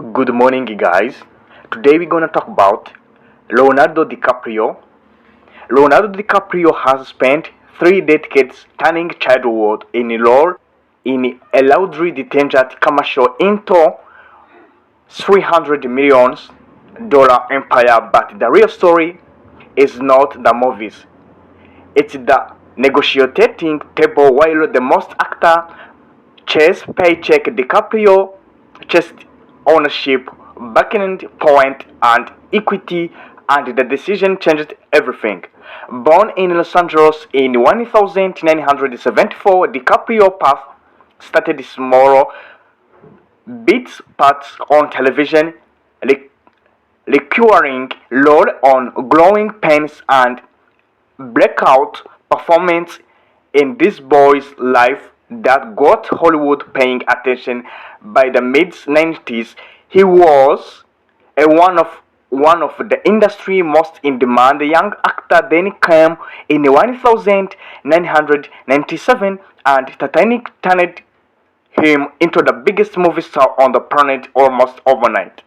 Good morning, guys. Today we're gonna talk about Leonardo DiCaprio. Leonardo DiCaprio has spent 3 decades turning childhood in a role in a luxury detergent commercial into $300 million empire, but the real story is not the movies. It's the negotiating table while the most actor chase paycheck. DiCaprio chased ownership, backend point, and equity, and the decision changed everything. Born in Los Angeles in 1974, DiCaprio path started small bits parts on television, recurring role on Growing Pains, and breakout performance in this boy's life that got Hollywood paying attention. By the mid 90s, he was one of the industry's most in demand young actor. Then came in 1997, and Titanic turned him into the biggest movie star on the planet almost overnight.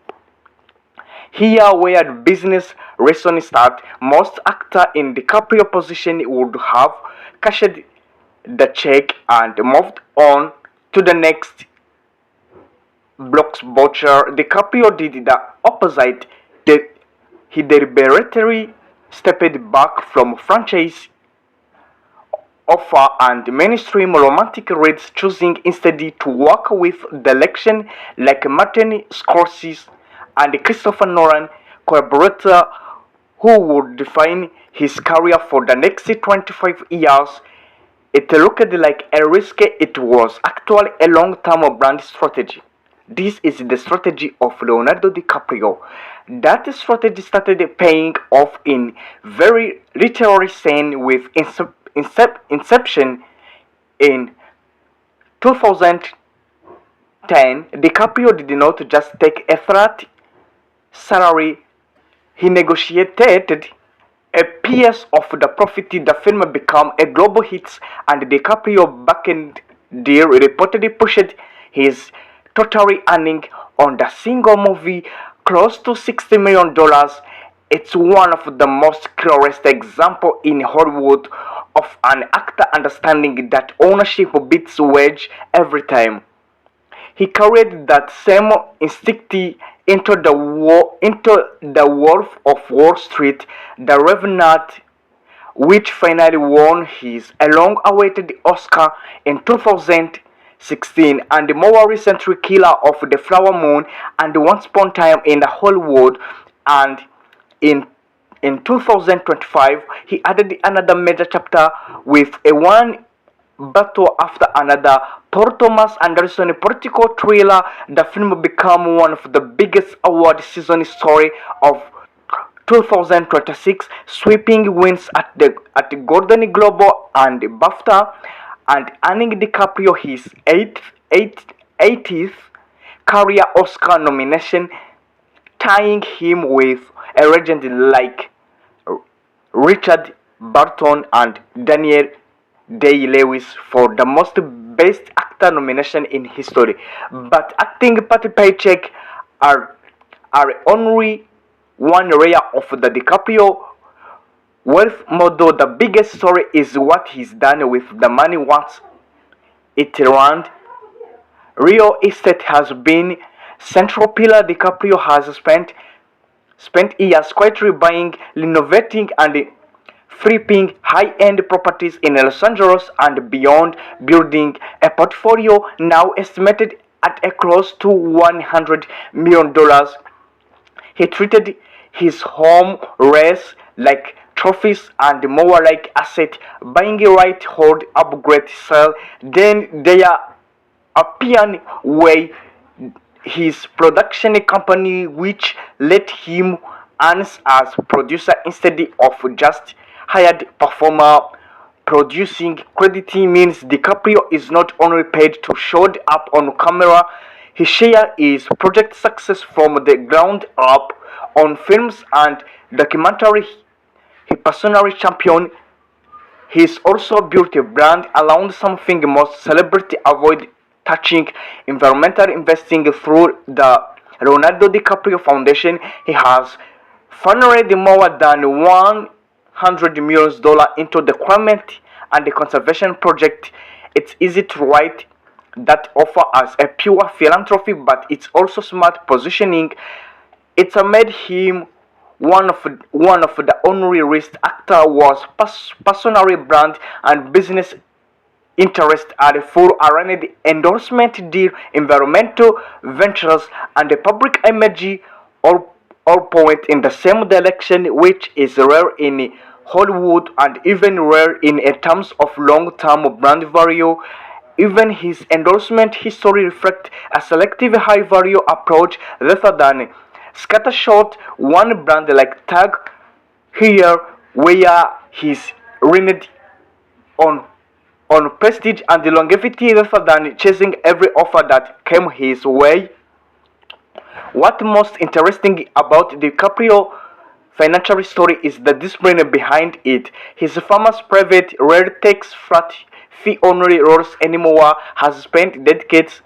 Here where the business reason start, most actors in DiCaprio position would have cashed the check and moved on to the next blockbuster. DiCaprio did the opposite. He deliberately stepped back from franchise offer and mainstream romantic leads, choosing instead to work with direction like Martin Scorsese and Christopher Nolan, collaborator who would define his career for the next 25 years. It looked like a risk. It was actually a long-term brand strategy. This is the strategy of Leonardo DiCaprio. That strategy started paying off in very literal sense with Inception in 2010. DiCaprio did not just take a flat salary, he negotiated a piece of the profit. The film became a global hit, and DiCaprio backend deal reportedly pushed his total earning on the single movie close to $60 million. It's one of the most clearest examples in Hollywood of an actor understanding that ownership beats wage every time. He carried that same instinct into the Wolf of Wall Street, The Revenant, which finally won his long-awaited Oscar in 2016, and the more recently Killer of the Flower Moon and Once Upon a Time in Hollywood. And in 2025, he added another major chapter with a one battle after another. Paul Thomas Anderson political thriller. The film became one of the biggest award season story of 2026, sweeping wins at the Golden Globe and BAFTA, and earning DiCaprio his 80th career Oscar nomination, tying him with a legend like Richard Burton and Daniel Day-Lewis for the most Best Actor nomination in history. But acting party paycheck are only one layer of the DiCaprio wealth model. The biggest story is what he's done with the money once it earned. Real estate has been central pillar. DiCaprio has spent years quietly buying, renovating, and flipping high-end properties in Los Angeles and beyond, building a portfolio now estimated at a close to $100 million. He treated his home race like trophies and more like asset, buying right, hold, upgrade, sell. Then there Appian Way, his production company, which let him earn as producer instead of just hired performer. Producing credit means DiCaprio is not only paid to show up on camera, he shares his project success from the ground up on films and documentary. He personally championed. He's also built a brand around something most celebrities avoid touching: environmental investing through the Leonardo DiCaprio Foundation. He has fundraised more than $100 million into the climate and the conservation project. It's easy to write that offer as a pure philanthropy, but it's also smart positioning. It's made him one of the only risk actor was personally brand and business interest at a full aligned endorsement deal, environmental ventures, and the public image all point in the same direction, which is rare in Hollywood and even rare in terms of long-term brand value. Even his endorsement history reflects a selective high-value approach rather than scattershot one brand like Tag here, where he's reneged on prestige and longevity rather than chasing every offer that came his way. What most interesting about DiCaprio financial story is the discipline behind it. His famous private rare takes flat fee only roles anymore has spent decades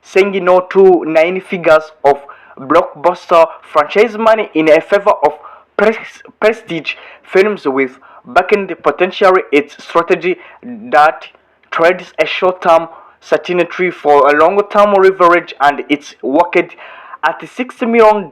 saying no to nine figures of blockbuster franchise money in a favor of prestige films with backend potential. Its strategy that trades a short-term certainty for a long-term leverage, and it's worked at $6 million.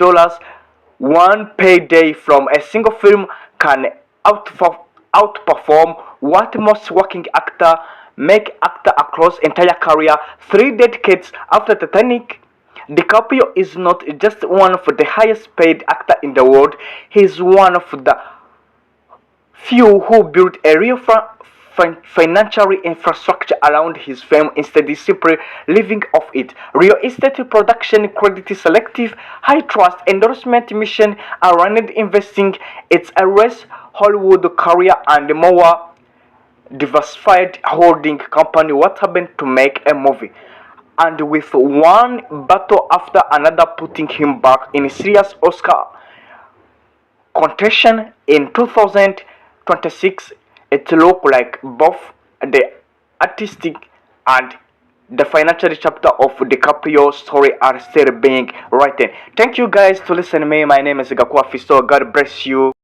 One payday from a single film can outperform what most working actor make actor across entire career. 3 decades after Titanic, DiCaprio is not just one of the highest paid actor in the world, he is one of the few who built a real financial infrastructure around his fame instead of simply living off it. Real estate production, credit selective, high trust, endorsement mission, aligned investing. It's a race Hollywood career and more diversified holding company. What happened to make a movie? And with one battle after another putting him back in serious Oscar contention in 2026, it looked like both the artistic and the financial chapter of DiCaprio's story are still being written. Thank you guys to listen to me. My name is Gakwa Fisto. God bless you.